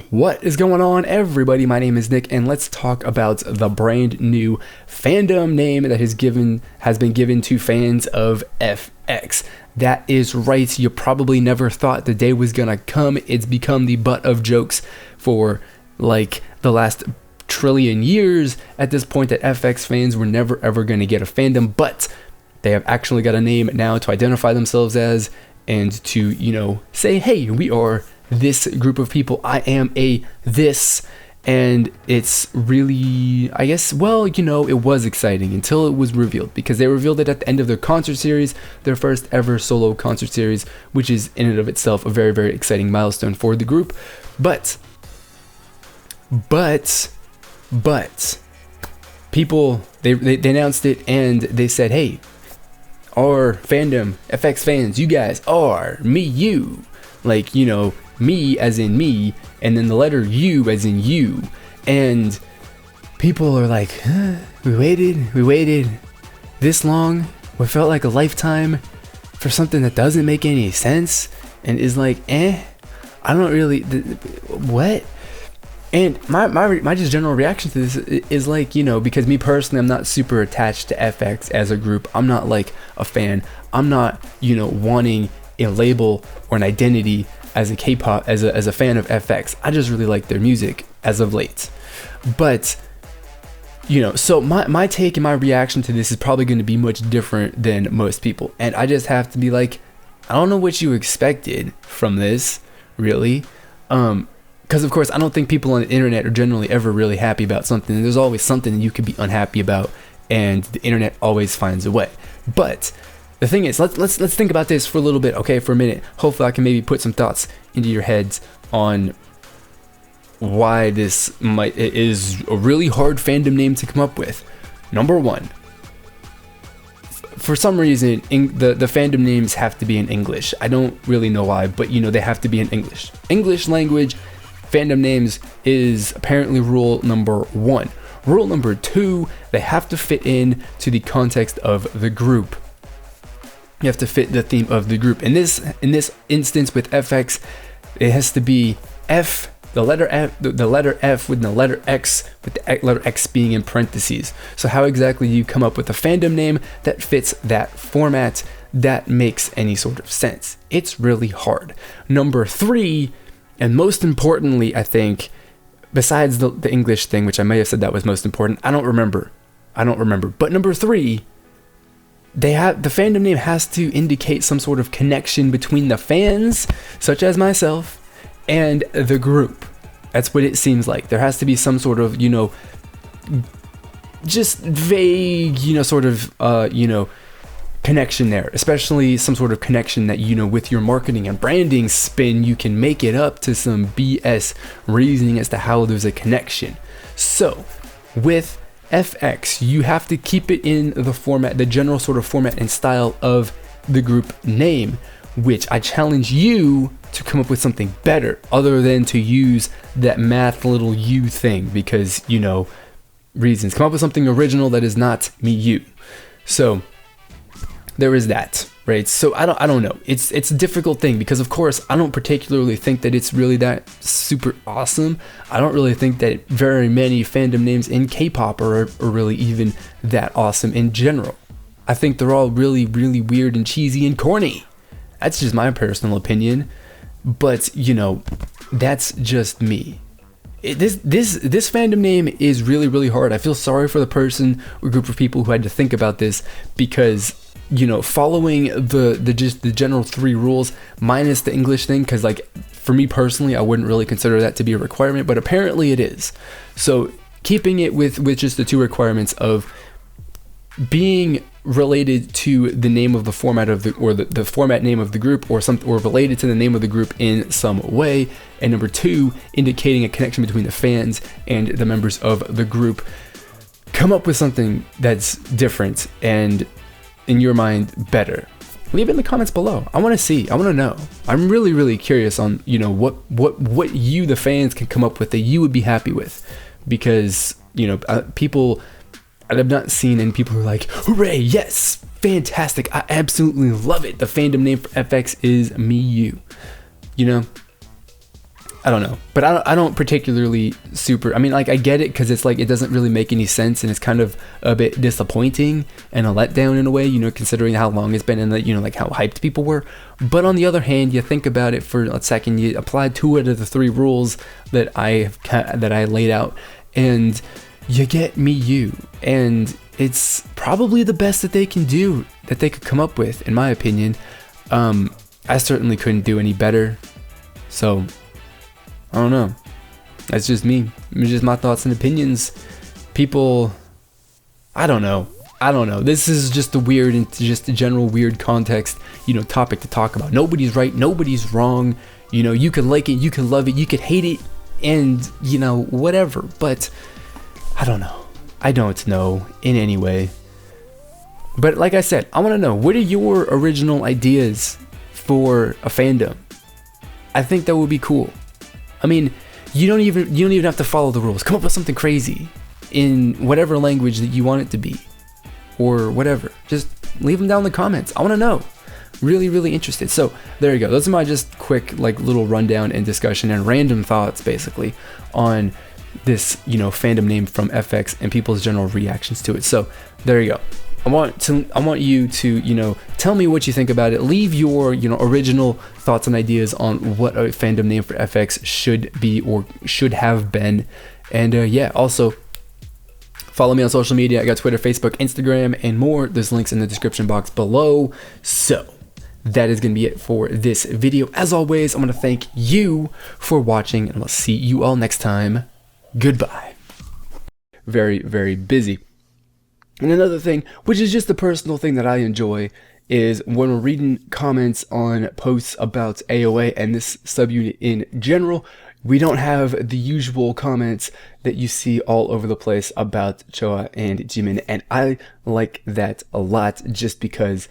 What is going on, everybody? My name is Nick, and let's talk about the brand new fandom name that has been given to fans of FX. That is right. You probably never thought the day was gonna come. It's become the butt of jokes for like the last trillion years at this point, that FX fans were never ever going to get a fandom, but they have actually got a name now to identify themselves as, and to, say, hey, we are this group of people. I am a this. And it's really, I guess, it was exciting until it was revealed, because they revealed it at the end of their concert series, their first ever solo concert series, which is in and of itself a very, very exciting milestone for the group. But people, they announced it, and they said, hey, our fandom, FX fans, you guys are me, you, like, me as in me, and then the letter U as in you. And people are like, we waited this long, what felt like a lifetime, for something that doesn't make any sense, and is like, I don't really, what? And my just general reaction to this is like, because me personally, I'm not super attached to FX as a group. I'm not like a fan. I'm not, wanting a label or an identity as a K-pop, as a fan of FX. I just really like their music as of late. But, so my take and my reaction to this is probably going to be much different than most people. And I just have to be like, I don't know what you expected from this, really. Because, of course, I don't think people on the internet are generally ever really happy about something. There's always something you could be unhappy about, and the internet always finds a way. But the thing is, let's think about this for a little bit, okay, for a minute. Hopefully I can maybe put some thoughts into your heads on why this is a really hard fandom name to come up with. Number one, for some reason, the fandom names have to be in English. I don't really know why, but they have to be in English. English language fandom names is apparently rule number one. Rule number two, they have to fit in to the context of the group. You have to fit the theme of the group. In this instance with FX, it has to be the letter F with the letter X, with the letter X being in parentheses. So how exactly you come up with a fandom name that fits that format, that makes any sort of sense? It's really hard. Number three, and most importantly, I think, besides the English thing, which I may have said that was most important, I don't remember. But number three, the fandom name has to indicate some sort of connection between the fans, such as myself, and the group. That's what it seems like. There has to be some sort of, just vague, connection there, especially some sort of connection that, with your marketing and branding spin, you can make it up to some BS reasoning as to how there's a connection. So with FX, you have to keep it in the format, the general sort of format and style of the group name, which I challenge you to come up with something better other than to use that math little U thing, because, reasons. Come up with something original that is not me, you. So there is that, right? So I don't know. It's a difficult thing, because of course I don't particularly think that it's really that super awesome. I don't really think that very many fandom names in K-pop are really even that awesome in general. I think they're all really, really weird and cheesy and corny. That's just my personal opinion. But that's just me. This fandom name is really, really hard. I feel sorry for the person or group of people who had to think about this, because following the general three rules minus the English thing, because like for me personally, I wouldn't really consider that to be a requirement, but apparently it is. So keeping it with just the two requirements of being related to the name of the format of the format name of the group, or related to the name of the group in some way, and number two, indicating a connection between the fans and the members of the group. Come up with something that's different and, in your mind, better. Leave it in the comments below. I want to know. I'm really, really curious on what you, the fans, can come up with that you would be happy with, because people I have not seen any people who are like, hooray, yes, fantastic, I absolutely love it. The fandom name for FX is me, you. I don't know, but I don't particularly super. I mean, like, I get it because it's like it doesn't really make any sense, and it's kind of a bit disappointing and a letdown in a way, you know, considering how long it's been and that, you know, like how hyped people were. But on the other hand, you think about it for a second, you apply 2 out of the 3 rules that I laid out, and you get Miyu, and it's probably the best that they can do, that they could come up with, in my opinion. I certainly couldn't do any better. So, I don't know. That's just me. It's just my thoughts and opinions. People, I don't know. This is just a weird and just a general weird context, you know, topic to talk about. Nobody's right, nobody's wrong. You know, you can like it, you can love it, you can hate it, and, you know, whatever. But, I don't know. I don't know in any way. But like I said, I want to know, what are your original ideas for a fandom? I think that would be cool. I mean, you don't even have to follow the rules. Come up with something crazy in whatever language that you want it to be, or whatever. Just leave them down in the comments. I want to know. Really, really interested. So there you go. Those are my just quick, like, little rundown and discussion and random thoughts, basically, on this, you know, fandom name from FX and people's general reactions to it. So there you go. I want you to, you know, tell me what you think about it. Leave your, you know, original thoughts and ideas on what a fandom name for FX should be or should have been. And yeah, also follow me on social media. I got Twitter, Facebook, Instagram, and more. There's links in the description box below. So that is going to be it for this video. As always, I want to thank you for watching, and I'll see you all next time. Goodbye. Very, very busy. And another thing, which is just a personal thing that I enjoy, is when we're reading comments on posts about AOA and this subunit in general, we don't have the usual comments that you see all over the place about Choa and Jimin, and I like that a lot, just because